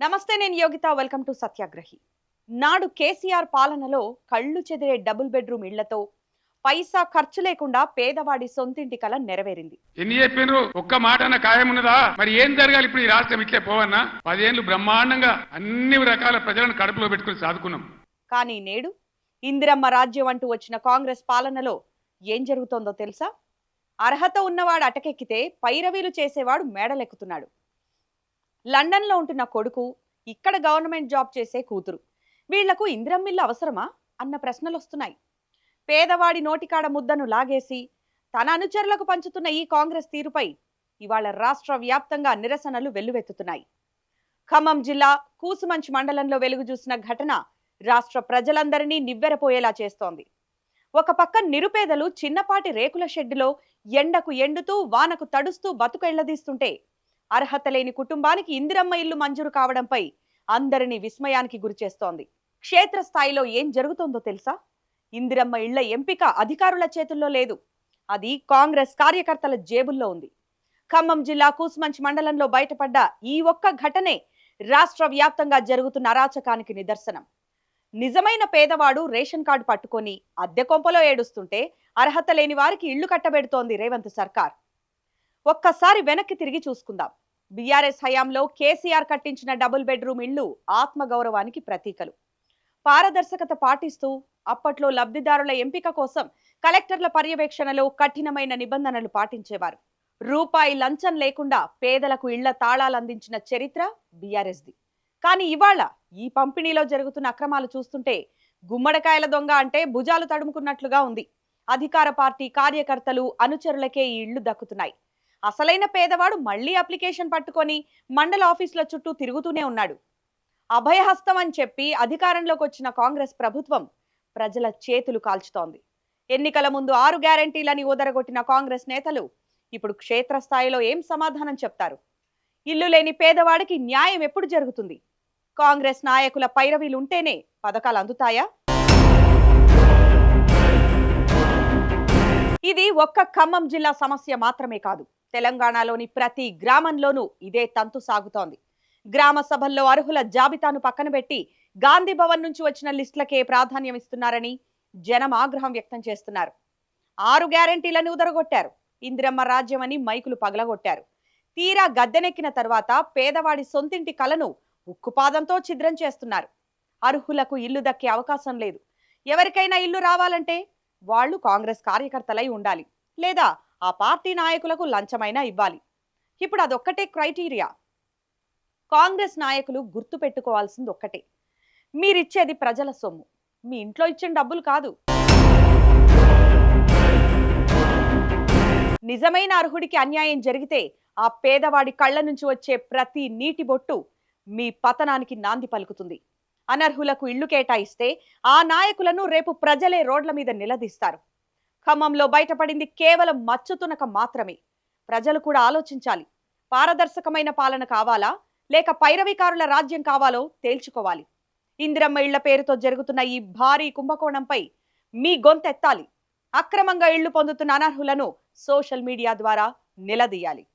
నమస్తే, నేను Yogita. Welcome to సత్యాగ్రహి. నాడు కేసీఆర్ పాలనలో కళ్ళు చెదిరే డబుల్ బెడ్రూమ్ ఇళ్లతో పైసా ఖర్చు లేకుండా పేదవాడి సొంతింటి కల నెరవేరింది. ఎన్ని చెప్పినరు? ఒక్క మాట అన్న ఖాయం ఉన్నదా? మరి ఏం జరగాలి ఇప్పుడు? ఈ రాష్ట్రం ఇట్లే పోవన్నా? 10 ఏళ్లు బ్రహ్మాండంగా అన్ని రకాల ప్రజలను కడుపులో పెట్టుకుని సాదుకున్నాం. కానీ నేడు ఇందిరమ్మ రాజ్యం అంటూ వచ్చిన కాంగ్రెస్ పాలనలో ఏం జరుగుతోందో తెలుసా? అర్హత ఉన్నవాడు అటకెక్కితే పైరవీలు చేసేవాడు మేడలెక్కుతున్నాడు. లండన్లో ఉంటున్న కొడుకు, ఇక్కడ గవర్నమెంట్ జాబ్ చేసే కూతురు, వీళ్లకు ఇందిరమ్మిల్లు అవసరమా అన్న ప్రశ్నలు వస్తున్నాయి. పేదవాడి నోటికాడ ముద్దను లాగేసి తన అనుచరులకు పంచుతున్న ఈ కాంగ్రెస్ తీరుపై ఇవాళ రాష్ట్ర వ్యాప్తంగా నిరసనలు వెల్లువెత్తుతున్నాయి. ఖమ్మం జిల్లా కూసుమంచి మండలంలో వెలుగు చూసిన ఘటన రాష్ట్ర ప్రజలందరినీ నివ్వెరపోయేలా చేస్తోంది. ఒక పక్క నిరుపేదలు చిన్నపాటి రేకుల షెడ్డులో ఎండకు ఎండుతూ వానకు తడుస్తూ బతుకెళ్లదీస్తుంటే, అర్హత లేని కుటుంబానికి ఇందిరమ్మ ఇల్లు మంజూరు కావడంపై అందరినీ విస్మయానికి గురిచేస్తోంది. క్షేత్రస్థాయిలో ఏం జరుగుతోందో తెలుసా? ఇందిరమ్మ ఇళ్ల ఎంపిక అధికారుల చేతుల్లో లేదు, అది కాంగ్రెస్ కార్యకర్తల జేబుల్లో ఉంది. ఖమ్మం జిల్లా కూసుమంచి మండలంలో బయటపడ్డ ఈ ఒక్క ఘటనే రాష్ట్ర వ్యాప్తంగా జరుగుతున్న అరాచకానికి నిదర్శనం. నిజమైన పేదవాడు రేషన్ కార్డు పట్టుకొని అద్దె కొంపలో ఏడుస్తుంటే, అర్హత లేని వారికి ఇళ్లు కట్టబెడుతోంది రేవంత్ సర్కార్. ఒక్కసారి వెనక్కి తిరిగి చూసుకుందాం. బీఆర్ఎస్ హయాంలో కేసీఆర్ కట్టించిన డబుల్ బెడ్రూమ్ ఇళ్లు ఆత్మగౌరవానికి ప్రతీకలు. పారదర్శకత పాటిస్తూ అప్పట్లో లబ్ధిదారుల ఎంపిక కోసం కలెక్టర్ల పర్యవేక్షణలో కఠినమైన నిబంధనలు పాటించేవారు. రూపాయి లంచం లేకుండా పేదలకు ఇళ్ల తాళాలు అందించిన చరిత్ర బీఆర్ఎస్ది. కానీ ఇవాళ ఈ పంపిణీలో జరుగుతున్న అక్రమాలు చూస్తుంటే గుమ్మడికాయల దొంగ అంటే భుజాలు తడుముకున్నట్లుగా ఉంది. అధికార పార్టీ కార్యకర్తలు, అనుచరులకే ఈ ఇళ్లు దక్కుతున్నాయి. అసలైన పేదవాడు మళ్లీ అప్లికేషన్ పట్టుకొని మండల ఆఫీసుల చుట్టూ తిరుగుతూనే ఉన్నాడు. అభయహస్తం అని చెప్పి అధికారంలోకి వచ్చిన కాంగ్రెస్ ప్రభుత్వం ప్రజల చేతులు కాల్చుతోంది. ఎన్నికల ముందు 6 గ్యారంటీలని ఊదరగొట్టిన కాంగ్రెస్ నేతలు ఇప్పుడు క్షేత్రస్థాయిలో ఏం సమాధానం చెప్తారు? ఇల్లు లేని పేదవాడికి న్యాయం ఎప్పుడు జరుగుతుంది? కాంగ్రెస్ నాయకుల పైరవీలుంటేనే పథకాలు అందుతాయా? ఇది ఒక్క ఖమ్మం జిల్లా సమస్య మాత్రమే కాదు, తెలంగాణలోని ప్రతి గ్రామంలోనూ ఇదే తంతు సాగుతోంది. గ్రామ సభల్లో అర్హుల జాబితాను పక్కన పెట్టి గాంధీ భవన్ నుంచి వచ్చిన లిస్టులకే ప్రాధాన్యం ఇస్తున్నారని జనం ఆగ్రహం వ్యక్తం చేస్తున్నారు. 6 గ్యారంటీలను ఉదరగొట్టారు, ఇందిరమ్మ రాజ్యమని మైకులు పగలగొట్టారు. తీరా గద్దెనెక్కిన తర్వాత పేదవాడి సొంతింటి కలను ఉక్కుపాదంతో ఛిద్రం చేస్తున్నారు. అర్హులకు ఇల్లు దక్కే అవకాశం లేదు. ఎవరికైనా ఇల్లు రావాలంటే వాళ్ళు కాంగ్రెస్ కార్యకర్తలై ఉండాలి, లేదా ఆ పార్టీ నాయకులకు లంచమైనా ఇవ్వాలి. ఇప్పుడు అదొక్కటే క్రైటీరియా. కాంగ్రెస్ నాయకులు గుర్తు పెట్టుకోవాల్సింది ఒక్కటే: మీరిచ్చేది ప్రజల సొమ్ము, మీ ఇంట్లో ఇచ్చిన డబ్బులు కాదు. నిజమైన అర్హుడికి అన్యాయం జరిగితే ఆ పేదవాడి కళ్ళ నుంచి వచ్చే ప్రతి నీటి బొట్టు మీ పతనానికి నాంది పలుకుతుంది. అనర్హులకు ఇళ్లు కేటాయిస్తే ఆ నాయకులను రేపు ప్రజలే రోడ్ల మీద నిలదీస్తారు. ఖమ్మంలో బయటపడింది కేవలం మచ్చుతునక మాత్రమే. ప్రజలు కూడా ఆలోచించాలి. పారదర్శకమైన పాలన కావాలా, లేక పైరవికారుల రాజ్యం కావాలో తేల్చుకోవాలి. ఇందిరమ్మ ఇళ్ల పేరుతో జరుగుతున్న ఈ భారీ కుంభకోణంపై మీ గొంతెత్తాలి. అక్రమంగా ఇళ్లు పొందుతున్న అనర్హులను సోషల్ మీడియా ద్వారా నిలదీయాలి.